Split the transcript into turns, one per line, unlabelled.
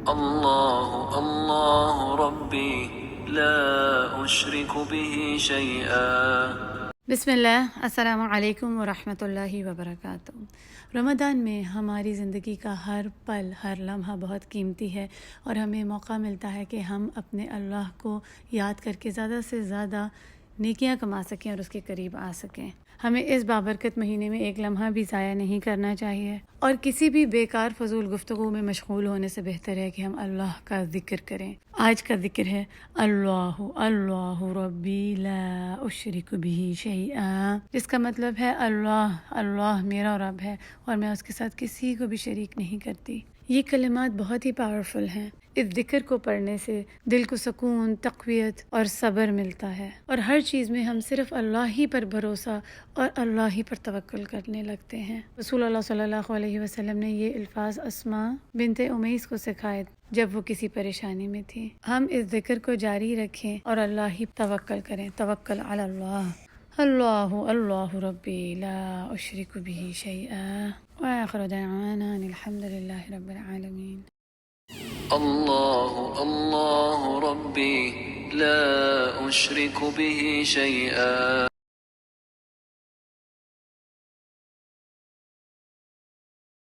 الله الله ربي لا أشرك به شيئا.
بسم اللہ، السلام علیکم ورحمۃ اللہ وبرکاتہ۔ رمضان میں ہماری زندگی کا ہر پل، ہر لمحہ بہت قیمتی ہے اور ہمیں موقع ملتا ہے کہ ہم اپنے اللہ کو یاد کر کے زیادہ سے زیادہ نیکیاں کما سکیں اور اس کے قریب آ سکیں۔ ہمیں اس بابرکت مہینے میں ایک لمحہ بھی ضائع نہیں کرنا چاہیے اور کسی بھی بیکار فضول گفتگو میں مشغول ہونے سے بہتر ہے کہ ہم اللہ کا ذکر کریں۔ آج کا ذکر ہے اللہ اللہ ربی لا اشرک بہ شیئا، جس کا مطلب ہے اللہ اللہ میرا رب ہے اور میں اس کے ساتھ کسی کو بھی شریک نہیں کرتی۔ یہ کلمات بہت ہی پاورفل ہیں۔ اس ذکر کو پڑھنے سے دل کو سکون، تقویت اور صبر ملتا ہے اور ہر چیز میں ہم صرف اللہ ہی پر بھروسہ اور اللہ ہی پر توکل کرنے لگتے ہیں۔ رسول اللہ صلی اللہ علیہ وسلم نے یہ الفاظ اسماء بنت امیس کو سکھائے جب وہ کسی پریشانی میں تھی۔ ہم اس ذکر کو جاری رکھیں اور اللہ ہی توکل کریں۔ توکل علی اللہ، اللہ اللہ ربی لا اشرک بہ شیئا، وآخر دعوانا ان الحمد للہ رب العالمین۔
الله الله ربي لا أشرك به شيئا.